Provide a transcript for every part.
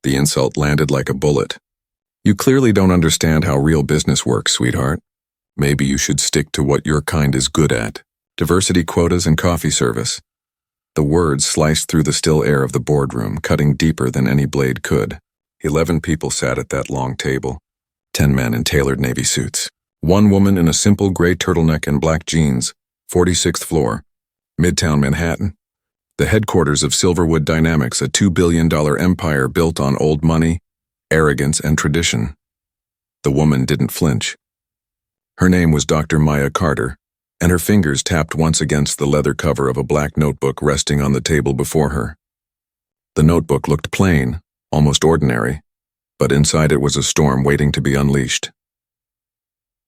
The insult landed like a bullet. You clearly don't understand how real business works, sweetheart. Maybe you should stick to what your kind is good at. Diversity quotas and coffee service. The words sliced through the still air of the boardroom, cutting deeper than any blade could. 11 people sat at that long table. 10 men in tailored navy suits. 1 woman in a simple gray turtleneck and black jeans. 46th floor. Midtown Manhattan. The headquarters of Silverwood Dynamics, a $2 billion empire built on old money, arrogance, and tradition. The woman didn't flinch. Her name was Dr. Maya Carter, and her fingers tapped once against the leather cover of a black notebook resting on the table before her. The notebook looked plain, almost ordinary, but inside it was a storm waiting to be unleashed.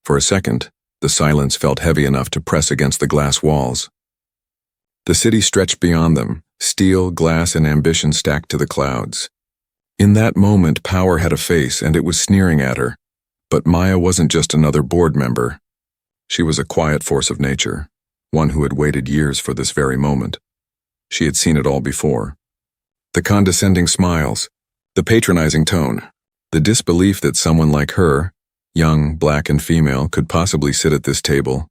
For a second, the silence felt heavy enough to press against the glass walls. The city stretched beyond them, steel, glass, and ambition stacked to the clouds. In that moment, power had a face, and it was sneering at her. But Maya wasn't just another board member. She was a quiet force of nature, one who had waited years for this very moment. She had seen it all before. The condescending smiles, the patronizing tone, the disbelief that someone like her, young, black, and female, could possibly sit at this table.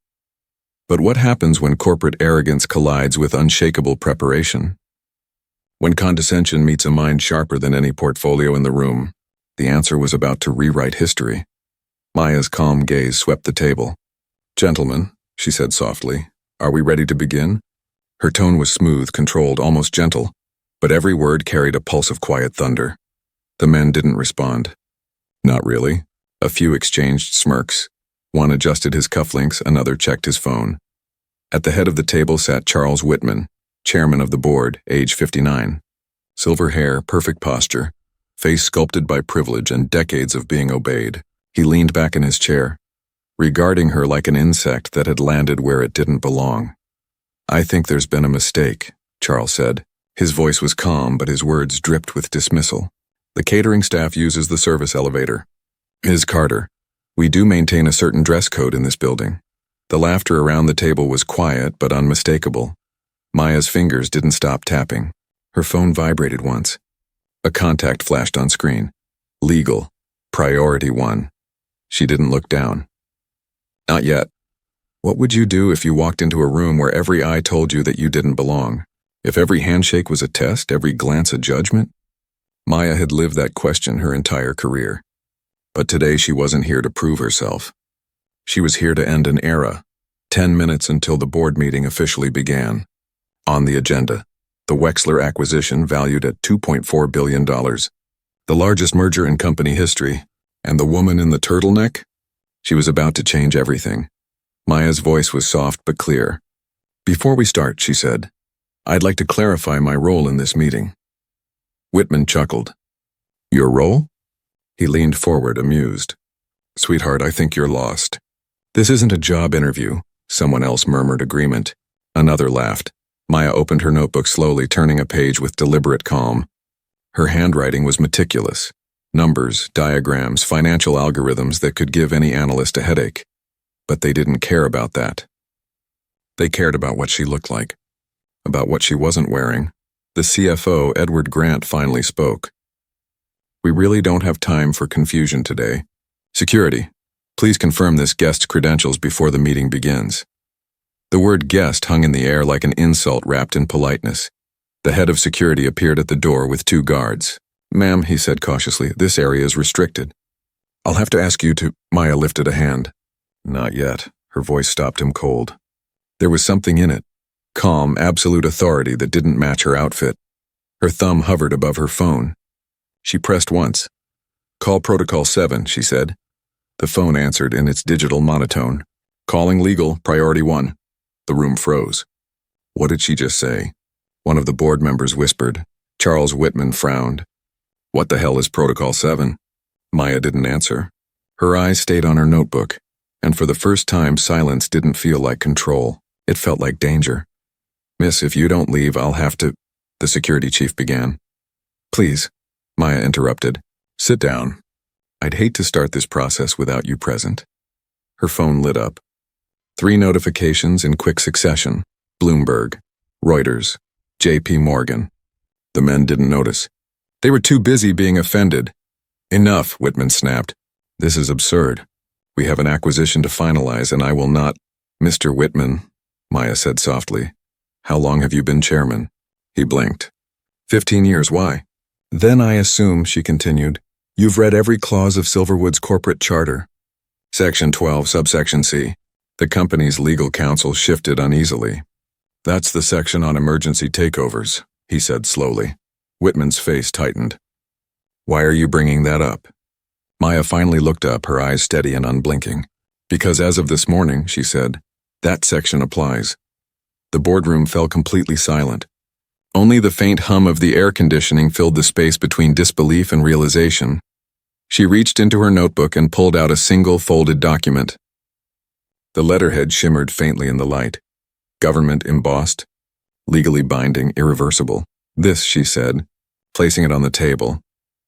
But what happens when corporate arrogance collides with unshakable preparation? When condescension meets a mind sharper than any portfolio in the room, the answer was about to rewrite history. Maya's calm gaze swept the table. "Gentlemen," she said softly, "are we ready to begin?" Her tone was smooth, controlled, almost gentle, but every word carried a pulse of quiet thunder. The men didn't respond. Not really. A few exchanged smirks. One adjusted his cufflinks, another checked his phone. At the head of the table sat Charles Whitman, chairman of the board, age 59. Silver hair, perfect posture, face sculpted by privilege and decades of being obeyed. He leaned back in his chair, regarding her like an insect that had landed where it didn't belong. "I think there's been a mistake," Charles said. His voice was calm, but his words dripped with dismissal. "The catering staff uses the service elevator. Ms. Carter, we do maintain a certain dress code in this building." The laughter around the table was quiet but unmistakable. Maya's fingers didn't stop tapping. Her phone vibrated once. A contact flashed on screen. Legal. Priority 1. She didn't look down. "Not yet. What would you do if you walked into a room where every eye told you that you didn't belong? If every handshake was a test, every glance a judgment?" Maya had lived that question her entire career. But today she wasn't here to prove herself. She was here to end an era. 10 minutes until the board meeting officially began. On the agenda, the Wexler acquisition valued at $2.4 billion, the largest merger in company history, and the woman in the turtleneck? She was about to change everything. Maya's voice was soft but clear. "Before we start," she said, "I'd like to clarify my role in this meeting." Whitman chuckled. "Your role?" He leaned forward, amused. "Sweetheart, I think you're lost. This isn't a job interview," someone else murmured agreement. Another laughed. Maya opened her notebook slowly, turning a page with deliberate calm. Her handwriting was meticulous. Numbers, diagrams, financial algorithms that could give any analyst a headache. But they didn't care about that. They cared about what she looked like, about what she wasn't wearing. The CFO, Edward Grant, finally spoke. "We really don't have time for confusion today. Security, please confirm this guest's credentials before the meeting begins." The word guest hung in the air like an insult wrapped in politeness. The head of security appeared at the door with 2 guards. "Ma'am," he said cautiously, "this area is restricted. I'll have to ask you to—" Maya lifted a hand. "Not yet." Her voice stopped him cold. There was something in it. Calm, absolute authority that didn't match her outfit. Her thumb hovered above her phone. She pressed once. "Call Protocol 7, she said. The phone answered in its digital monotone. "Calling legal, priority 1. The room froze. What did she just say? One of the board members whispered. Charles Whitman frowned. "What the hell is Protocol 7? Maya didn't answer. Her eyes stayed on her notebook, and for the first time silence didn't feel like control. It felt like danger. "Miss, if you don't leave, I'll have to—" the security chief began. "Please," Maya interrupted. "Sit down. I'd hate to start this process without you present." Her phone lit up. 3 notifications in quick succession. Bloomberg, Reuters, J.P. Morgan. The men didn't notice. They were too busy being offended. Enough, Whitman snapped. This is absurd. We have an acquisition to finalize, and I will not— Mr. Whitman, Maya said softly. How long have you been chairman? He blinked. 15 years, why? Then I assume, she continued, you've read every clause of Silverwood's corporate charter. Section 12, subsection C. The company's legal counsel shifted uneasily. That's the section on emergency takeovers, he said slowly. Whitman's face tightened. Why are you bringing that up? Maya finally looked up, her eyes steady and unblinking. Because as of this morning, she said, that section applies. The boardroom fell completely silent. Only the faint hum of the air conditioning filled the space between disbelief and realization. She reached into her notebook and pulled out a single folded document. The letterhead shimmered faintly in the light. Government embossed. Legally binding, irreversible. This, she said, placing it on the table,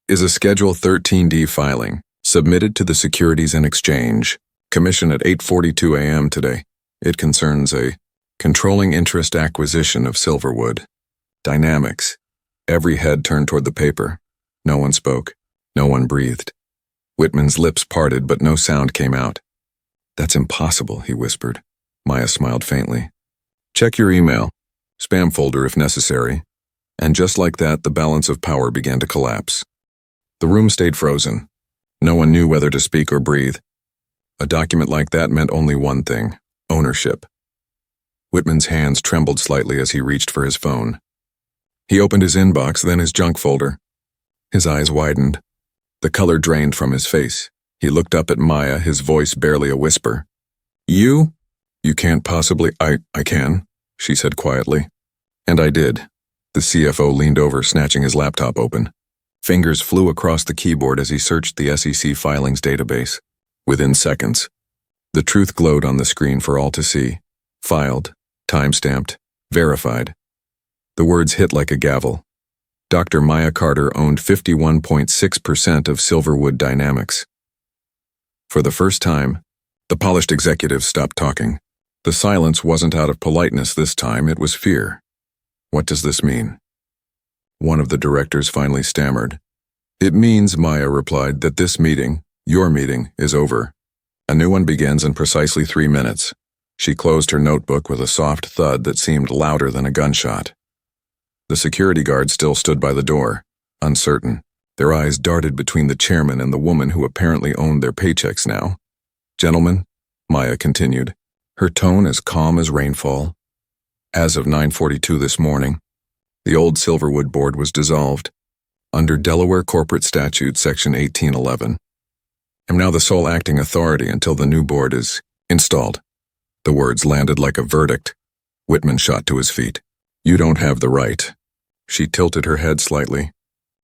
is a Schedule 13D filing, submitted to the Securities and Exchange Commission at 8:42 a.m. today. It concerns a controlling interest acquisition of Silverwood. Dynamics. Every head turned toward the paper. No one spoke. No one breathed. Whitman's lips parted, but no sound came out. That's impossible, he whispered. Maya smiled faintly. Check your email. Spam folder if necessary. And just like that, the balance of power began to collapse. The room stayed frozen. No one knew whether to speak or breathe. A document like that meant only one thing: ownership. Whitman's hands trembled slightly as he reached for his phone. He opened his inbox, then his junk folder. His eyes widened. The color drained from his face. He looked up at Maya, his voice barely a whisper. You? You can't possibly— I can, she said quietly. And I did. The CFO leaned over, snatching his laptop open. Fingers flew across the keyboard as he searched the SEC filings database. Within seconds, the truth glowed on the screen for all to see. Filed, time-stamped, verified. The words hit like a gavel. Dr. Maya Carter owned 51.6% of Silverwood Dynamics. For the first time, the polished executive stopped talking. The silence wasn't out of politeness this time, it was fear. What does this mean? One of the directors finally stammered. It means, Maya replied, that this meeting, your meeting, is over. A new one begins in precisely 3 minutes. She closed her notebook with a soft thud that seemed louder than a gunshot. The security guard still stood by the door, uncertain. Their eyes darted between the chairman and the woman who apparently owned their paychecks now. Gentlemen, Maya continued, her tone as calm as rainfall. As of 9:42 this morning, the old Silverwood board was dissolved. Under Delaware Corporate Statute, Section 1811. I'm now the sole acting authority until the new board is installed. The words landed like a verdict. Whitman shot to his feet. You don't have the right. She tilted her head slightly.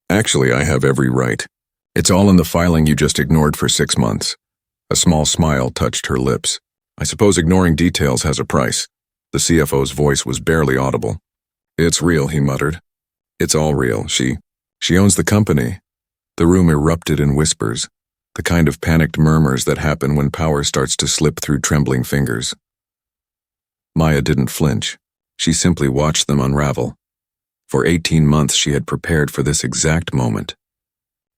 Actually, I have every right. It's all in the filing you just ignored for 6 months. A small smile touched her lips. I suppose ignoring details has a price. The CFO's voice was barely audible. It's real, he muttered. It's all real. She owns the company. The room erupted in whispers, the kind of panicked murmurs that happen when power starts to slip through trembling fingers. Maya didn't flinch. She simply watched them unravel. For 18 months she had prepared for this exact moment.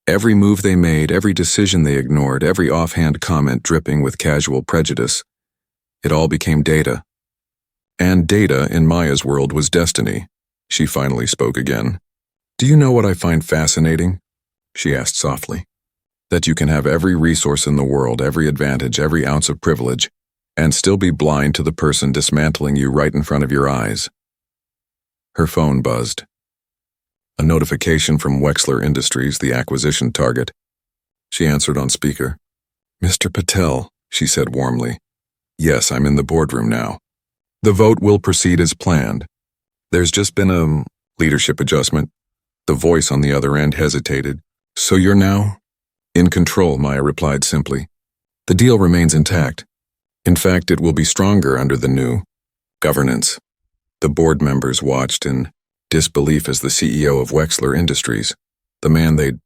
Every move they made, every decision they ignored, every offhand comment dripping with casual prejudice, it all became data. And data, in Maya's world, was destiny. She finally spoke again. Do you know what I find fascinating? She asked softly. That you can have every resource in the world, every advantage, every ounce of privilege, and still be blind to the person dismantling you right in front of your eyes. Her phone buzzed. A notification from Wechsler Industries, the acquisition target. She answered on speaker. Mr. Patel, she said warmly. Yes, I'm in the boardroom now. The vote will proceed as planned. There's just been a leadership adjustment. The voice on the other end hesitated. So you're now? In control, Maya replied simply. The deal remains intact. In fact, it will be stronger under the new governance. The board members watched in disbelief as the CEO of Wechsler Industries, the man they'd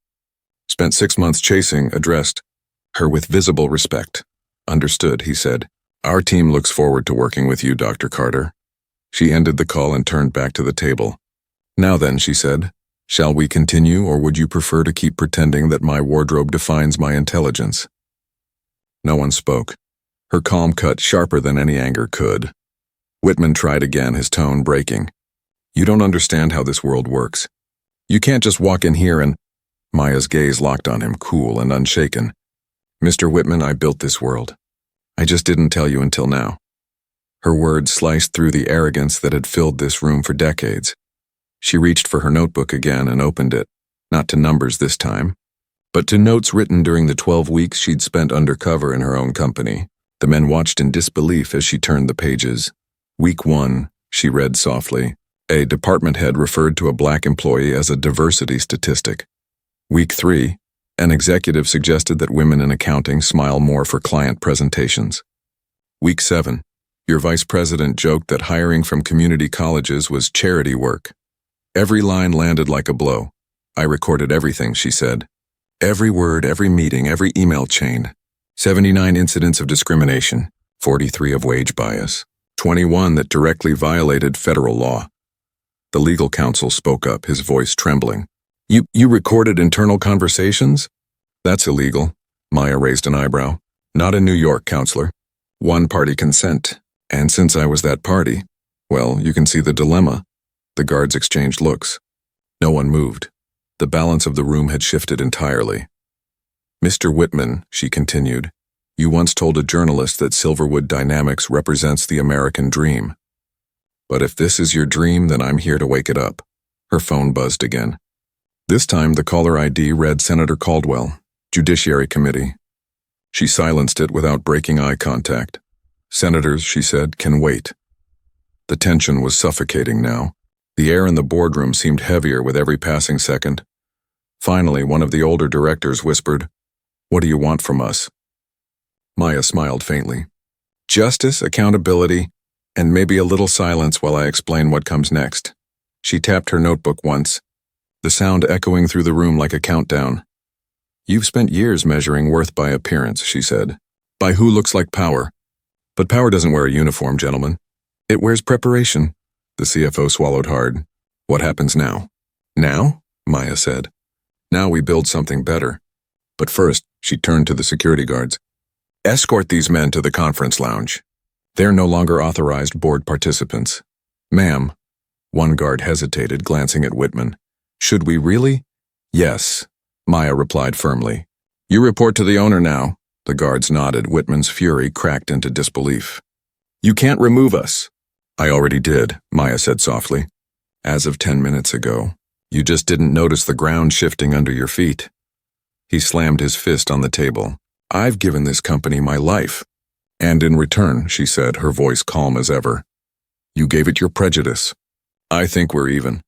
spent 6 months chasing, addressed her with visible respect. Understood, he said. Our team looks forward to working with you, Dr. Carter. She ended the call and turned back to the table. Now then, she said, Shall we continue, or would you prefer to keep pretending that my wardrobe defines my intelligence? No one spoke. Her calm cut sharper than any anger could. Whitman tried again, his tone breaking. You don't understand how this world works. You can't just walk in here and... Maya's gaze locked on him, cool and unshaken. Mr. Whitman, I built this world. I just didn't tell you until now. Her words sliced through the arrogance that had filled this room for decades. She reached for her notebook again and opened it, not to numbers this time, but to notes written during the 12 weeks she'd spent undercover in her own company. The men watched in disbelief as she turned the pages. Week 1, she read softly. A department head referred to a black employee as a diversity statistic. Week 3, an executive suggested that women in accounting smile more for client presentations. Week 7, your vice president joked that hiring from community colleges was charity work. Every line landed like a blow. I recorded everything, she said. Every word, every meeting, every email chain. 79 incidents of discrimination, 43 of wage bias, 21 that directly violated federal law. The legal counsel spoke up, his voice trembling. You recorded internal conversations? That's illegal. Maya raised an eyebrow. Not in New York, counselor. One-party consent. And since I was that party, well, you can see the dilemma. The guards exchanged looks. No one moved. The balance of the room had shifted entirely. Mr. Whitman, she continued, you once told a journalist that Silverwood Dynamics represents the American dream. But if this is your dream, then I'm here to wake it up. Her phone buzzed again. This time the caller ID read Senator Caldwell, Judiciary Committee. She silenced it without breaking eye contact. Senators, she said, can wait. The tension was suffocating now. The air in the boardroom seemed heavier with every passing second. Finally, one of the older directors whispered, What do you want from us? Maya smiled faintly. Justice, accountability, and maybe a little silence while I explain what comes next. She tapped her notebook once, the sound echoing through the room like a countdown. You've spent years measuring worth by appearance, she said. By who looks like power. But power doesn't wear a uniform, gentlemen. It wears preparation. The CFO swallowed hard. What happens now? Now? Maya said. Now we build something better. But first, she turned to the security guards. Escort these men to the conference lounge. They're no longer authorized board participants. Ma'am. One guard hesitated, glancing at Whitman. Should we really? Yes, Maya replied firmly. You report to the owner now. The guards nodded. Whitman's fury cracked into disbelief. You can't remove us. I already did, Maya said softly. As of 10 minutes ago. You just didn't notice the ground shifting under your feet. He slammed his fist on the table. I've given this company my life. And in return, she said, her voice calm as ever, you gave it your prejudice. I think we're even.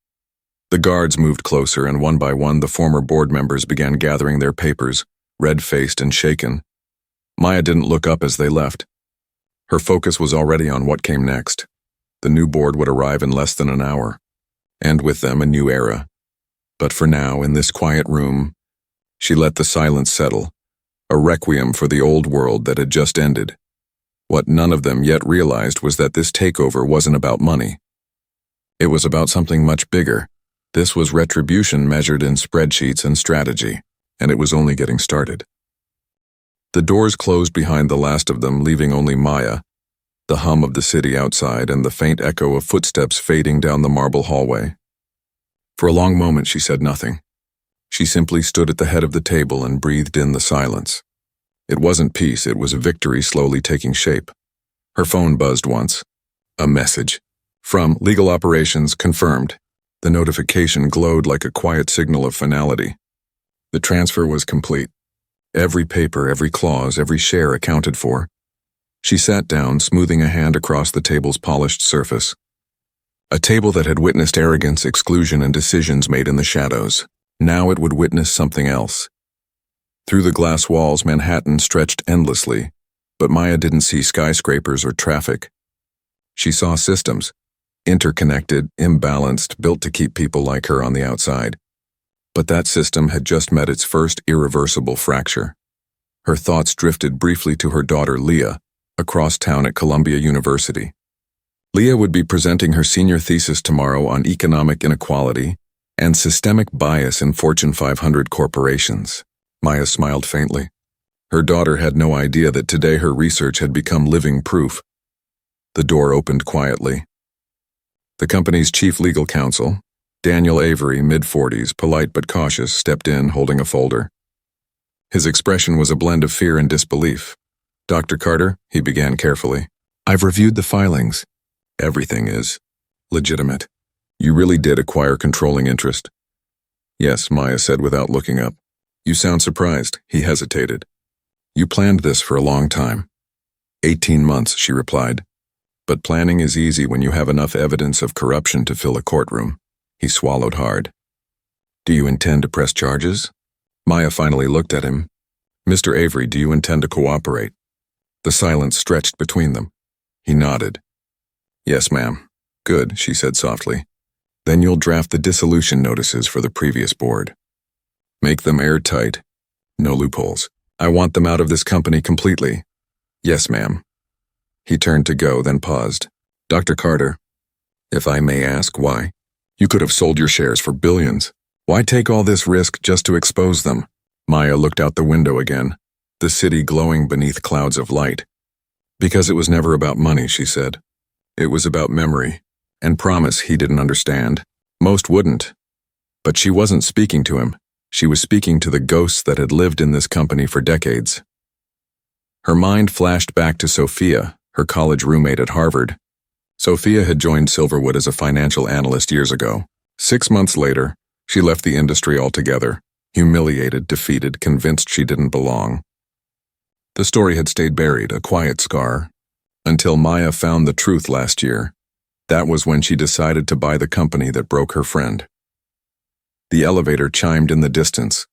The guards moved closer, and one by one the former board members began gathering their papers, red-faced and shaken. Maya didn't look up as they left. Her focus was already on what came next. The new board would arrive in less than an hour, and with them a new era. But for now, in this quiet room, she let the silence settle, a requiem for the old world that had just ended. What none of them yet realized was that this takeover wasn't about money. It was about something much bigger. This was retribution measured in spreadsheets and strategy, and it was only getting started. The doors closed behind the last of them, leaving only Maya, the hum of the city outside and the faint echo of footsteps fading down the marble hallway. For a long moment she said nothing. She simply stood at the head of the table and breathed in the silence. It wasn't peace, it was victory slowly taking shape. Her phone buzzed once. A message. From Legal Operations, confirmed. The notification glowed like a quiet signal of finality. The transfer was complete. Every paper, every clause, every share accounted for. She sat down, smoothing a hand across the table's polished surface. A table that had witnessed arrogance, exclusion, and decisions made in the shadows. Now it would witness something else. Through the glass walls, Manhattan stretched endlessly, but Maya didn't see skyscrapers or traffic. She saw systems, interconnected, imbalanced, built to keep people like her on the outside. But that system had just met its first irreversible fracture. Her thoughts drifted briefly to her daughter Leah, across town at Columbia University. Leah would be presenting her senior thesis tomorrow on economic inequality, And systemic bias in Fortune 500 corporations. Maya smiled faintly. Her daughter had no idea that today her research had become living proof. The door opened quietly. The company's chief legal counsel, Daniel Avery, mid-40s, polite but cautious, stepped in holding a folder. His expression was a blend of fear and disbelief. "Dr. Carter," he began carefully, "I've reviewed the filings. Everything is legitimate. You really did acquire controlling interest." "Yes," Maya said without looking up. "You sound surprised." He hesitated. "You planned this for a long time." 18 months, she replied. "But planning is easy when you have enough evidence of corruption to fill a courtroom." He swallowed hard. "Do you intend to press charges?" Maya finally looked at him. "Mr. Avery, do you intend to cooperate?" The silence stretched between them. He nodded. "Yes, ma'am." "Good," she said softly. "Then you'll draft the dissolution notices for the previous board. Make them airtight. No loopholes. I want them out of this company completely." "Yes, ma'am." He turned to go, then paused. "Dr. Carter, if I may ask why? You could have sold your shares for billions. Why take all this risk just to expose them?" Maya looked out the window again, the city glowing beneath clouds of light. "Because it was never about money," she said. "It was about memory, and promise he didn't understand. Most wouldn't. But she wasn't speaking to him. She was speaking to the ghosts that had lived in this company for decades." Her mind flashed back to Sophia, her college roommate at Harvard. Sophia had joined Silverwood as a financial analyst years ago. 6 months later, she left the industry altogether, humiliated, defeated, convinced she didn't belong. The story had stayed buried, a quiet scar, until Maya found the truth last year. That was when she decided to buy the company that broke her friend. The elevator chimed in the distance.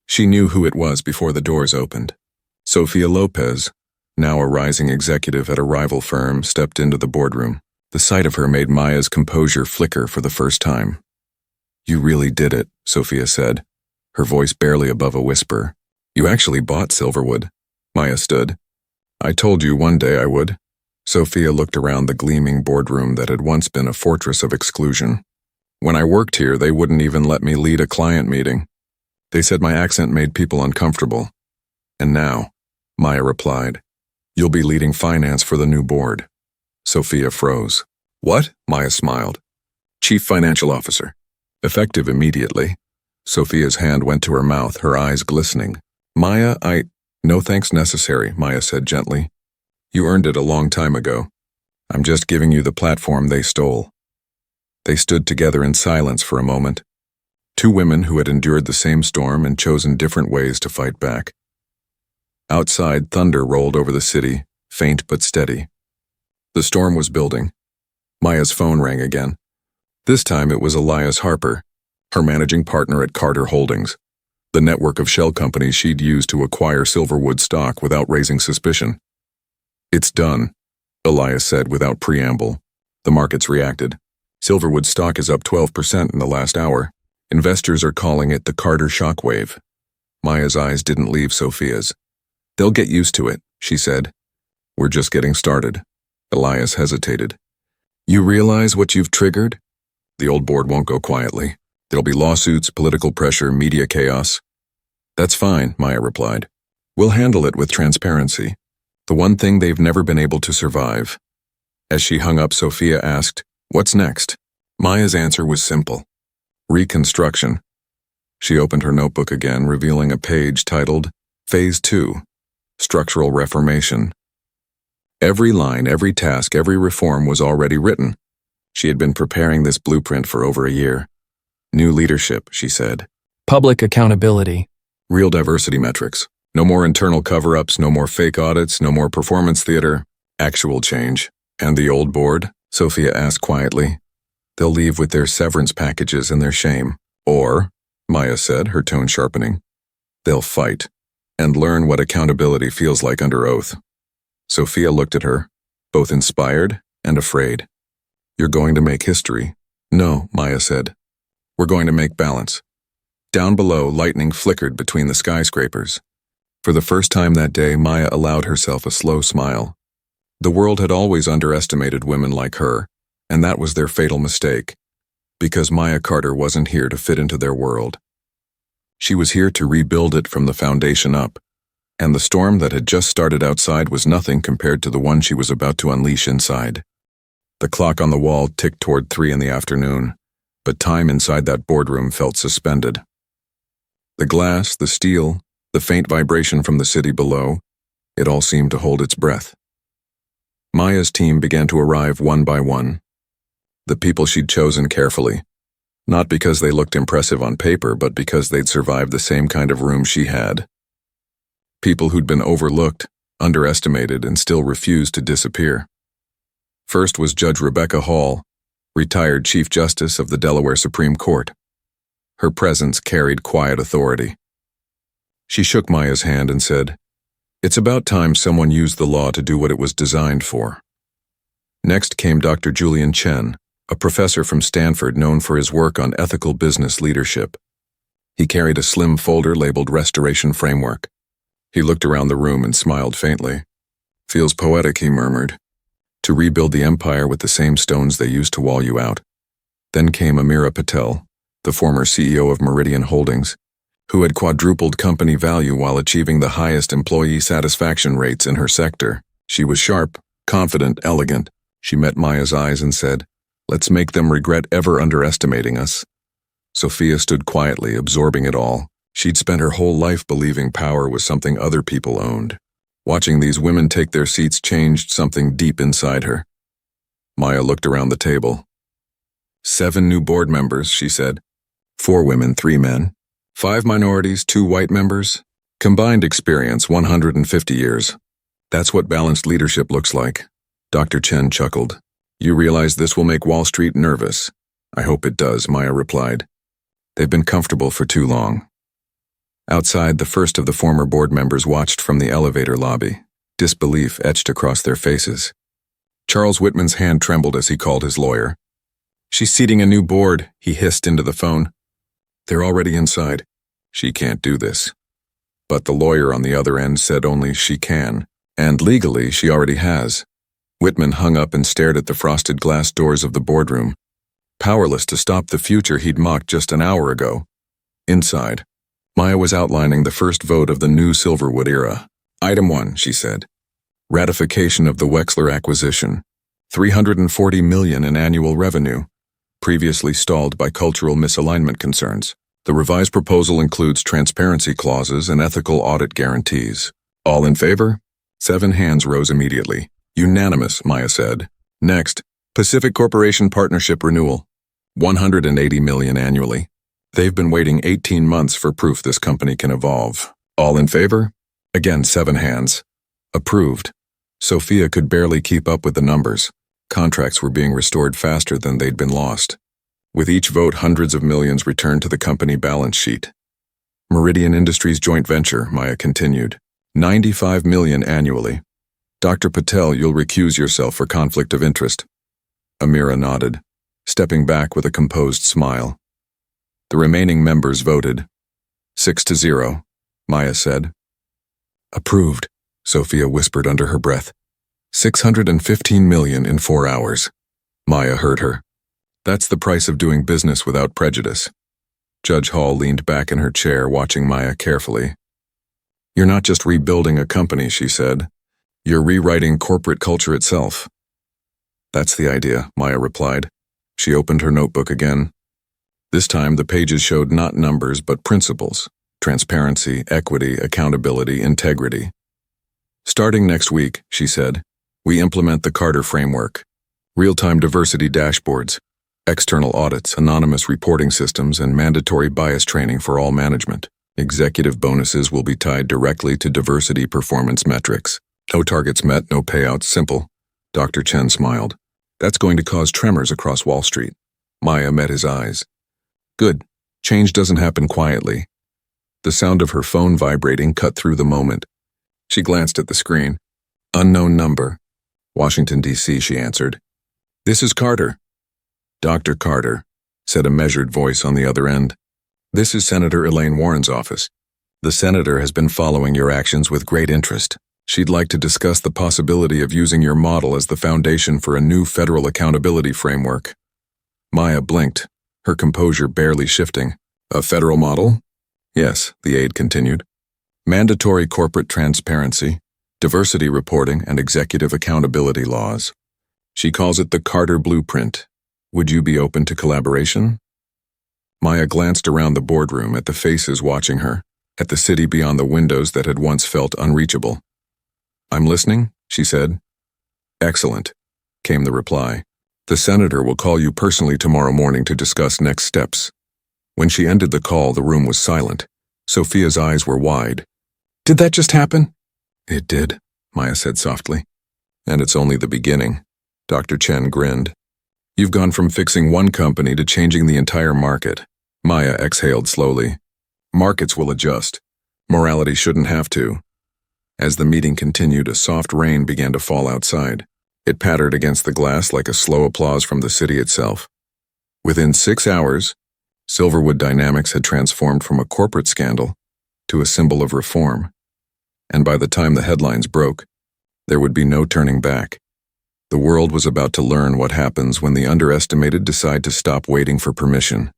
She knew who it was before the doors opened. Sophia Lopez, now a rising executive at a rival firm, stepped into the boardroom. The sight of her made Maya's composure flicker for the first time. "You really did it," Sophia said, her voice barely above a whisper. "You actually bought Silverwood." Maya stood. "I told you one day I would." Sophia looked around the gleaming boardroom that had once been a fortress of exclusion. "When I worked here, they wouldn't even let me lead a client meeting. They said my accent made people uncomfortable. And now," Maya replied, "you'll be leading finance for the new board." Sophia froze. "What?" Maya smiled. "Chief Financial Officer. Effective immediately." Sophia's hand went to her mouth, her eyes glistening. "Maya, No thanks necessary," Maya said gently. "You earned it a long time ago. I'm just giving you the platform they stole." They stood together in silence for a moment. Two women who had endured the same storm and chosen different ways to fight back. Outside, thunder rolled over the city, faint but steady. The storm was building. Maya's phone rang again. This time it was Elias Harper, her managing partner at Carter Holdings, the network of shell companies she'd used to acquire Silverwood stock without raising suspicion. "It's done," Elias said without preamble. The markets reacted. Silverwood stock is up 12% in the last hour. Investors are calling it the Carter shockwave. Maya's eyes didn't leave Sophia's. "They'll get used to it," she said. "We're just getting started." Elias hesitated. "You realize what you've triggered?" "The old board won't go quietly. There'll be lawsuits, political pressure, media chaos." "That's fine," Maya replied. "We'll handle it with transparency. The one thing they've never been able to survive." As she hung up, Sophia asked, "What's next?" Maya's answer was simple. Reconstruction. She opened her notebook again, revealing a page titled, Phase 2, Structural Reformation. Every line, every task, every reform was already written. She had been preparing this blueprint for over a year. New leadership, she said. Public accountability. Real diversity metrics. No more internal cover-ups, no more fake audits, no more performance theater. Actual change. "And the old board?" Sophia asked quietly. "They'll leave with their severance packages and their shame. Or," Maya said, her tone sharpening, "they'll fight and learn what accountability feels like under oath." Sophia looked at her, both inspired and afraid. "You're going to make history." "No," Maya said. "We're going to make balance." Down below, lightning flickered between the skyscrapers. For the first time that day, Maya allowed herself a slow smile. The world had always underestimated women like her, and that was their fatal mistake. Because Maya Carter wasn't here to fit into their world. She was here to rebuild it from the foundation up, and the storm that had just started outside was nothing compared to the one she was about to unleash inside. The clock on the wall ticked toward 3 in the afternoon, but time inside that boardroom felt suspended. The glass, the steel, the faint vibration from the city below, it all seemed to hold its breath. Maya's team began to arrive one by one. The people she'd chosen carefully, not because they looked impressive on paper, but because they'd survived the same kind of room she had. People who'd been overlooked, underestimated, and still refused to disappear. First was Judge Rebecca Hall, retired Chief Justice of the Delaware Supreme Court. Her presence carried quiet authority. She shook Maya's hand and said, "It's about time someone used the law to do what it was designed for." Next came Dr. Julian Chen, a professor from Stanford known for his work on ethical business leadership. He carried a slim folder labeled Restoration Framework. He looked around the room and smiled faintly. "Feels poetic," he murmured. "To rebuild the empire with the same stones they used to wall you out." Then came Amira Patel, the former CEO of Meridian Holdings, who had quadrupled company value while achieving the highest employee satisfaction rates in her sector. She was sharp, confident, elegant. She met Maya's eyes and said, "Let's make them regret ever underestimating us." Sophia stood quietly, absorbing it all. She'd spent her whole life believing power was something other people owned. Watching these women take their seats changed something deep inside her. Maya looked around the table. 7 new board members, she said. 4 women, 3 men. 5 minorities, 2 white members. Combined experience, 150 years. That's what balanced leadership looks like. Dr. Chen chuckled. "You realize this will make Wall Street nervous?" "I hope it does," Maya replied. "They've been comfortable for too long." Outside, the first of the former board members watched from the elevator lobby, disbelief etched across their faces. Charles Whitman's hand trembled as he called his lawyer. "She's seating a new board," he hissed into the phone. "They're already inside. She can't do this." But the lawyer on the other end said only she can, and legally she already has. Whitman hung up and stared at the frosted glass doors of the boardroom, powerless to stop the future he'd mocked just an hour ago. Inside, Maya was outlining the first vote of the new Silverwood era. "Item 1, she said. Ratification of the Wexler acquisition. $340 million in annual revenue, previously stalled by cultural misalignment concerns. The revised proposal includes transparency clauses and ethical audit guarantees. All in favor?" 7 hands rose immediately. "Unanimous," Maya said. Next, Pacific Corporation Partnership Renewal. $180 million annually. They've been waiting 18 months for proof this company can evolve. All in favor? Again, 7 hands. Approved. Sophia could barely keep up with the numbers. Contracts were being restored faster than they'd been lost. With each vote, hundreds of millions returned to the company balance sheet. Meridian Industries joint venture, Maya continued. $95 million annually. Dr. Patel, you'll recuse yourself for conflict of interest. Amira nodded, stepping back with a composed smile. The remaining members voted. 6-0, Maya said. Approved, Sophia whispered under her breath. $615 million in 4 hours. Maya heard her. That's the price of doing business without prejudice. Judge Hall leaned back in her chair, watching Maya carefully. You're not just rebuilding a company, she said. You're rewriting corporate culture itself. That's the idea, Maya replied. She opened her notebook again. This time the pages showed not numbers but principles. Transparency, equity, accountability, integrity. Starting next week, she said, we implement the Carter framework. Real-time diversity dashboards, external audits, anonymous reporting systems, and mandatory bias training for all management. Executive bonuses will be tied directly to diversity performance metrics. No targets met, no payouts, simple. Dr. Chen smiled. That's going to cause tremors across Wall Street. Maya met his eyes. Good. Change doesn't happen quietly. The sound of her phone vibrating cut through the moment. She glanced at the screen. Unknown number. Washington, D.C., she answered. This is Carter. Dr. Carter, said a measured voice on the other end. This is Senator Elaine Warren's office. The senator has been following your actions with great interest. She'd like to discuss the possibility of using your model as the foundation for a new federal accountability framework. Maya blinked. her composure barely shifting. A federal model? Yes, the aide continued. Mandatory corporate transparency, diversity reporting, and executive accountability laws. She calls it the Carter Blueprint. Would you be open to collaboration? Maya glanced around the boardroom at the faces watching her, at the city beyond the windows that had once felt unreachable. I'm listening, she said. Excellent, came the reply. The senator will call you personally tomorrow morning to discuss next steps. When she ended the call, the room was silent. Sophia's eyes were wide. Did that just happen? It did, Maya said softly. And it's only the beginning. Dr. Chen grinned. You've gone from fixing one company to changing the entire market. Maya exhaled slowly. Markets will adjust. Morality shouldn't have to. As the meeting continued, a soft rain began to fall outside. It pattered against the glass like a slow applause from the city itself. Within 6 hours, Silverwood Dynamics had transformed from a corporate scandal to a symbol of reform. And by the time the headlines broke, there would be no turning back. The world was about to learn what happens when the underestimated decide to stop waiting for permission.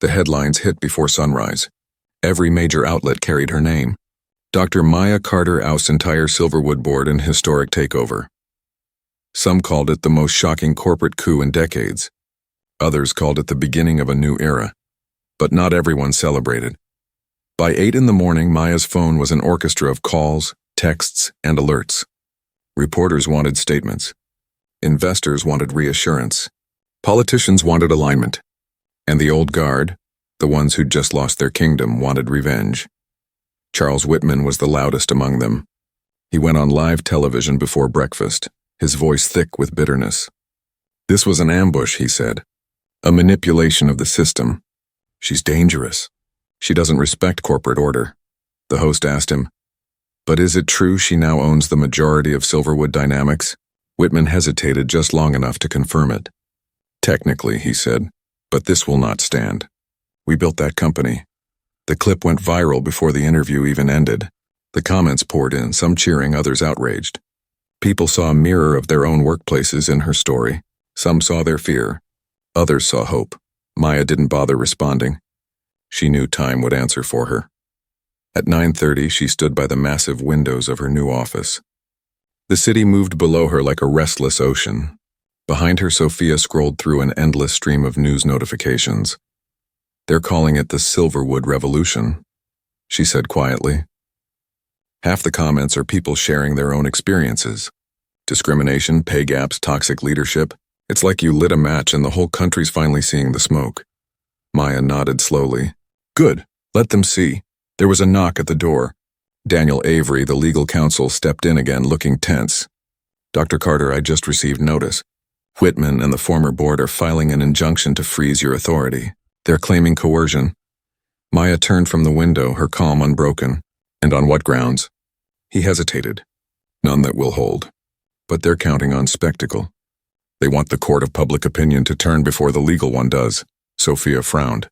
The headlines hit before sunrise. Every major outlet carried her name. Dr. Maya Carter ousts entire Silverwood board in historic takeover. Some called it the most shocking corporate coup in decades. Others called it the beginning of a new era. But not everyone celebrated. By 8 in the morning, Maya's phone was an orchestra of calls, texts, and alerts. Reporters wanted statements. Investors wanted reassurance. Politicians wanted alignment. And the old guard, the ones who'd just lost their kingdom, wanted revenge. Charles Whitman was the loudest among them. He went on live television before breakfast, his voice thick with bitterness. This was an ambush, he said. A manipulation of the system. She's dangerous. She doesn't respect corporate order. The host asked him, but is it true she now owns the majority of Silverwood Dynamics? Whitman hesitated just long enough to confirm it. Technically, he said, but this will not stand. We built that company. The clip went viral before the interview even ended. The comments poured in, some cheering, others outraged. People saw a mirror of their own workplaces in her story. Some saw their fear. Others saw hope. Maya didn't bother responding. She knew time would answer for her. At 9:30, she stood by the massive windows of her new office. The city moved below her like a restless ocean. Behind her, Sophia scrolled through an endless stream of news notifications. They're calling it the Silverwood Revolution, she said quietly. Half the comments are people sharing their own experiences. Discrimination, pay gaps, toxic leadership. It's like you lit a match and the whole country's finally seeing the smoke. Maya nodded slowly. Good, let them see. There was a knock at the door. Daniel Avery, the legal counsel, stepped in again, looking tense. Dr. Carter, I just received notice. Whitman and the former board are filing an injunction to freeze your authority. They're claiming coercion. Maya turned from the window, her calm unbroken. And on what grounds? He hesitated. None that will hold. But they're counting on spectacle. They want the court of public opinion to turn before the legal one does. Sophia frowned.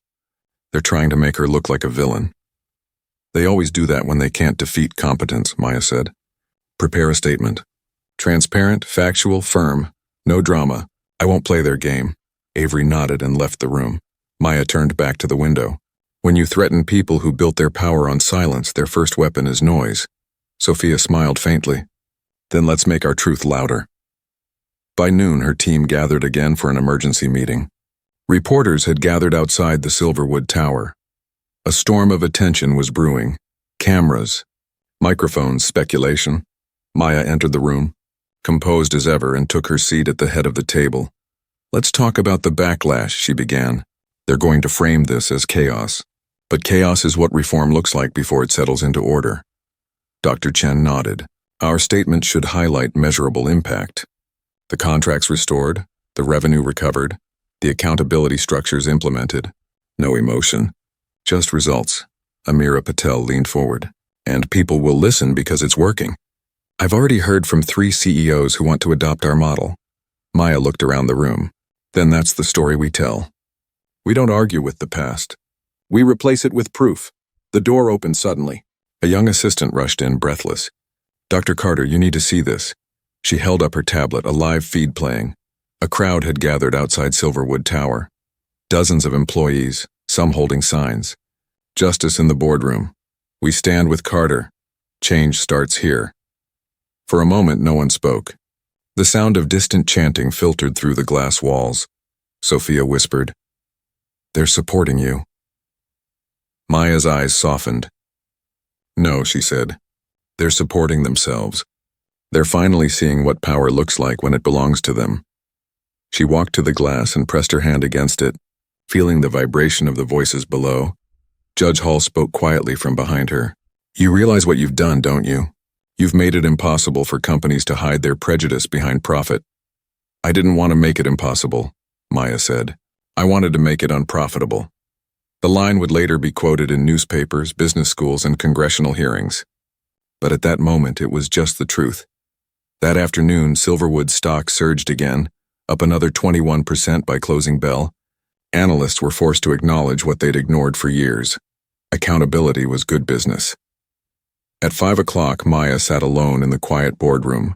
They're trying to make her look like a villain. They always do that when they can't defeat competence, Maya said. Prepare a statement. Transparent, factual, firm. No drama. I won't play their game. Avery nodded and left the room. Maya turned back to the window. When you threaten people who built their power on silence, their first weapon is noise. Sophia smiled faintly. Then let's make our truth louder. By noon, her team gathered again for an emergency meeting. Reporters had gathered outside the Silverwood Tower. A storm of attention was brewing. Cameras, microphones, speculation. Maya entered the room, composed as ever, and took her seat at the head of the table. Let's talk about the backlash, she began. They're going to frame this as chaos. But chaos is what reform looks like before it settles into order. Dr. Chen nodded. Our statement should highlight measurable impact. The contracts restored, the revenue recovered, the accountability structures implemented. No emotion. Just results. Amira Patel leaned forward. And people will listen because it's working. I've already heard from 3 CEOs who want to adopt our model. Maya looked around the room. Then that's the story we tell. We don't argue with the past. We replace it with proof. The door opened suddenly. A young assistant rushed in, breathless. Dr. Carter, you need to see this. She held up her tablet, a live feed playing. A crowd had gathered outside Silverwood Tower. Dozens of employees, some holding signs. Justice in the boardroom. We stand with Carter. Change starts here. For a moment, no one spoke. The sound of distant chanting filtered through the glass walls. Sophia whispered, "They're supporting you." Maya's eyes softened. "No," she said. "They're supporting themselves. They're finally seeing what power looks like when it belongs to them." She walked to the glass and pressed her hand against it, feeling the vibration of the voices below. Judge Hall spoke quietly from behind her. "You realize what you've done, don't you? You've made it impossible for companies to hide their prejudice behind profit." "I didn't want to make it impossible," Maya said. "I wanted to make it unprofitable." The line would later be quoted in newspapers, business schools, and congressional hearings. But at that moment, it was just the truth. That afternoon, Silverwood's stock surged again, up another 21% by closing bell. Analysts were forced to acknowledge what they'd ignored for years. Accountability was good business. At 5 o'clock, Maya sat alone in the quiet boardroom.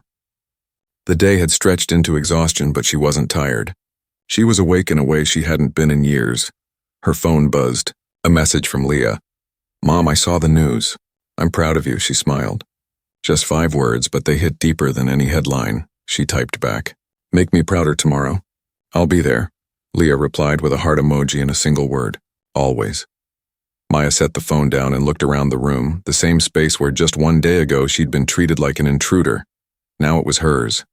The day had stretched into exhaustion, but she wasn't tired. She was awake in a way she hadn't been in years. Her phone buzzed. A message from Leah. "Mom, I saw the news. I'm proud of you," she smiled. Just 5 words, but they hit deeper than any headline, she typed back. "Make me prouder tomorrow." "I'll be there," Leah replied with a heart emoji and a single word. "Always." Maya set the phone down and looked around the room, the same space where just 1 day ago she'd been treated like an intruder. Now it was hers.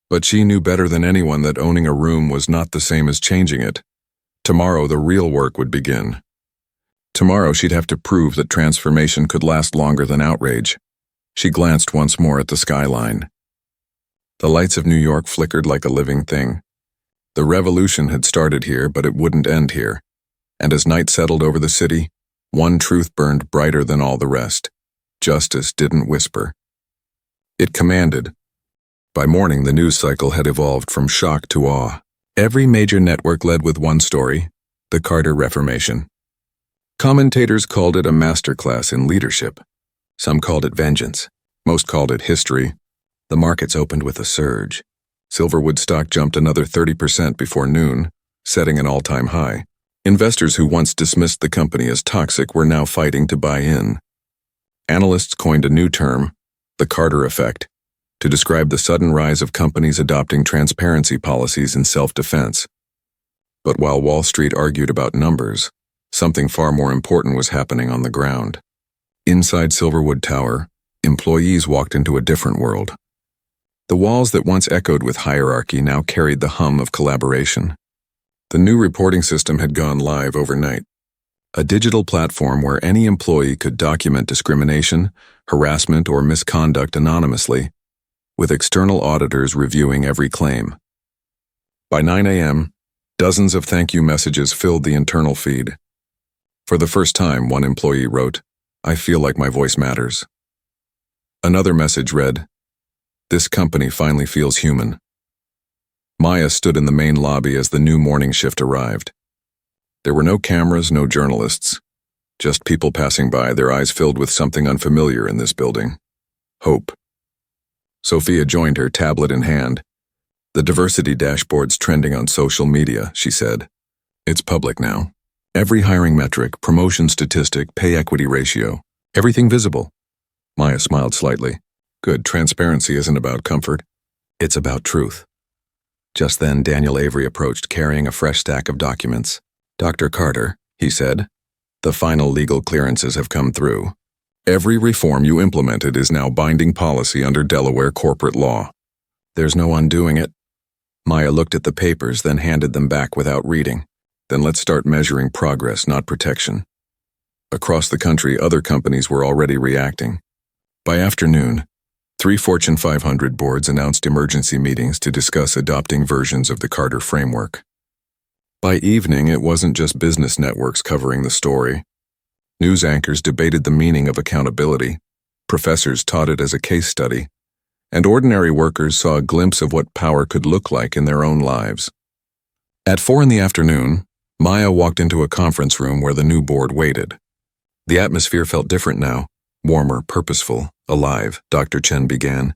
But she knew better than anyone that owning a room was not the same as changing it. Tomorrow the real work would begin. Tomorrow she'd have to prove that transformation could last longer than outrage. She glanced once more at the skyline. The lights of New York flickered like a living thing. The revolution had started here, but it wouldn't end here. And as night settled over the city, one truth burned brighter than all the rest. Justice didn't whisper. It commanded. By morning, the news cycle had evolved from shock to awe. Every major network led with one story: the Carter Reformation. Commentators called it a masterclass in leadership. Some called it vengeance. Most called it history. The markets opened with a surge. Silverwood stock jumped another 30% before noon, setting an all-time high. Investors who once dismissed the company as toxic were now fighting to buy in. Analysts coined a new term, the Carter effect, to describe the sudden rise of companies adopting transparency policies in self-defense. But while Wall Street argued about numbers, something far more important was happening on the ground. Inside Silverwood Tower, employees walked into a different world. The walls that once echoed with hierarchy now carried the hum of collaboration. The new reporting system had gone live overnight. A digital platform where any employee could document discrimination, harassment, or misconduct anonymously, with external auditors reviewing every claim. By 9 a.m., dozens of thank you messages filled the internal feed. For the first time, one employee wrote, "I feel like my voice matters." Another message read, "This company finally feels human." Maya stood in the main lobby as the new morning shift arrived. There were no cameras, no journalists, just people passing by, their eyes filled with something unfamiliar in this building. Hope. Sophia joined her, tablet in hand. "The diversity dashboard's trending on social media," she said. "It's public now. Every hiring metric, promotion statistic, pay equity ratio, everything visible." Maya smiled slightly. "Good, transparency isn't about comfort. It's about truth." Just then, Daniel Avery approached, carrying a fresh stack of documents. "Dr. Carter," he said, "the final legal clearances have come through. Every reform you implemented is now binding policy under Delaware corporate law. There's no undoing it." Maya looked at the papers, then handed them back without reading. "Then let's start measuring progress, not protection." Across the country, other companies were already reacting. By afternoon, 3 Fortune 500 boards announced emergency meetings to discuss adopting versions of the Carter framework. By evening, it wasn't just business networks covering the story. News anchors debated the meaning of accountability, professors taught it as a case study, and ordinary workers saw a glimpse of what power could look like in their own lives. At 4 in the afternoon, Maya walked into a conference room where the new board waited. The atmosphere felt different now, warmer, purposeful, alive, Dr. Chen began.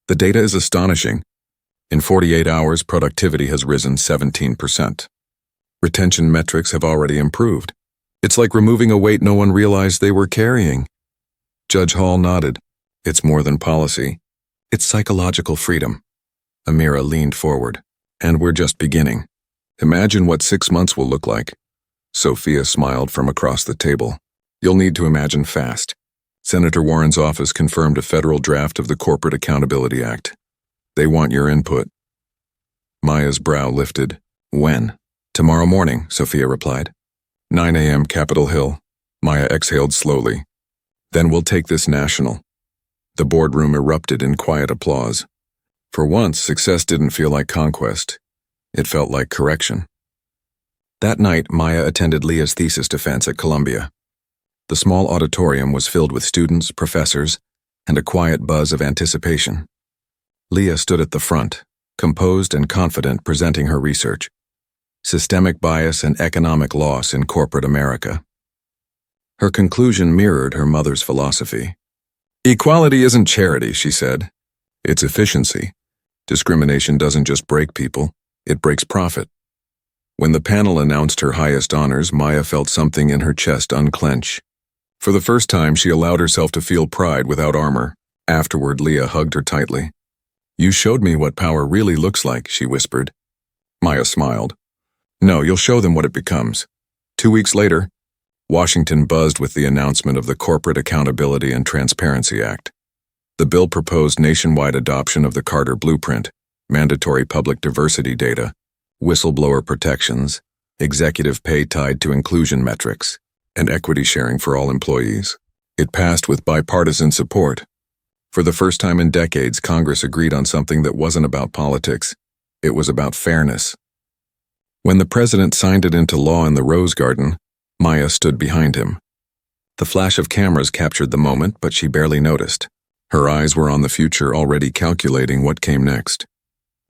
"The data is astonishing. In 48 hours, productivity has risen 17%. Retention metrics have already improved. It's like removing a weight no one realized they were carrying. Judge Hall nodded. It's more than policy. It's psychological freedom. Amira leaned forward. And we're just beginning. Imagine what 6 months will look like. Sophia smiled from across the table. You'll need to imagine fast. Senator Warren's office confirmed a federal draft of the Corporate Accountability Act. They want your input. Maya's brow lifted. When? Tomorrow morning, Sophia replied. 9 a.m. Capitol Hill. Maya exhaled slowly. Then we'll take this national. The boardroom erupted in quiet applause. For once, success didn't feel like conquest. It felt like correction. That night, Maya attended Leah's thesis defense at Columbia. The small auditorium was filled with students, professors, and a quiet buzz of anticipation. Leah stood at the front, composed and confident, presenting her research. Systemic bias and economic loss in corporate America. Her conclusion mirrored her mother's philosophy. Equality isn't charity, she said. It's efficiency. Discrimination doesn't just break people, it breaks profit. When the panel announced her highest honors, Maya felt something in her chest unclench. For the first time, she allowed herself to feel pride without armor. Afterward, Leah hugged her tightly. You showed me what power really looks like, she whispered. Maya smiled. No, you'll show them what it becomes. 2 weeks later, Washington buzzed with the announcement of the Corporate Accountability and Transparency Act. The bill proposed nationwide adoption of the Carter Blueprint, mandatory public diversity data, whistleblower protections, executive pay tied to inclusion metrics, and equity sharing for all employees. It passed with bipartisan support. For the first time in decades, Congress agreed on something that wasn't about politics. It was about fairness. When the president signed it into law in the Rose Garden, Maya stood behind him. The flash of cameras captured the moment, but she barely noticed. Her eyes were on the future, already calculating what came next.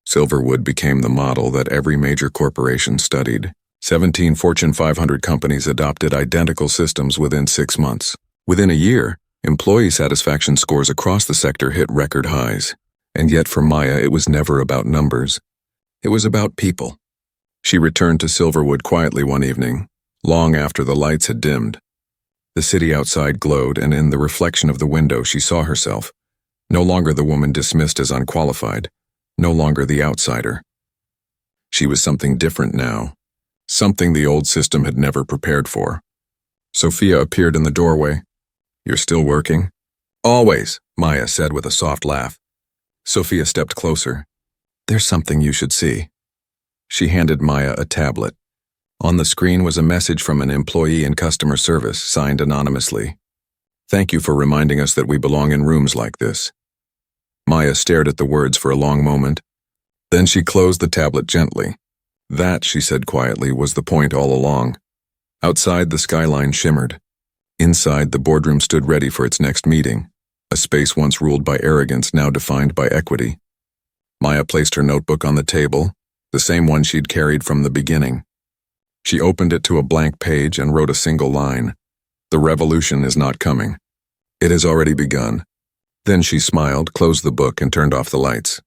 Silverwood became the model that every major corporation studied. 17 Fortune 500 companies adopted identical systems within 6 months. Within a year, employee satisfaction scores across the sector hit record highs. And yet for Maya, it was never about numbers. It was about people. She returned to Silverwood quietly one evening, long after the lights had dimmed. The city outside glowed, and in the reflection of the window she saw herself. No longer the woman dismissed as unqualified, no longer the outsider. She was something different now, something the old system had never prepared for. Sophia appeared in the doorway. You're still working? Always, Maya said with a soft laugh. Sophia stepped closer. There's something you should see. She handed Maya a tablet. On the screen was a message from an employee in customer service, signed anonymously. Thank you for reminding us that we belong in rooms like this. Maya stared at the words for a long moment. Then she closed the tablet gently. That, she said quietly, was the point all along. Outside, the skyline shimmered. Inside, the boardroom stood ready for its next meeting, a space once ruled by arrogance, now defined by equity. Maya placed her notebook on the table, the same one she'd carried from the beginning. She opened it to a blank page and wrote a single line. The revolution is not coming. It has already begun. Then she smiled, closed the book, and turned off the lights.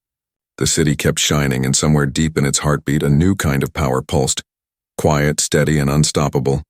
The city kept shining, and somewhere deep in its heartbeat, a new kind of power pulsed. Quiet, steady, and unstoppable.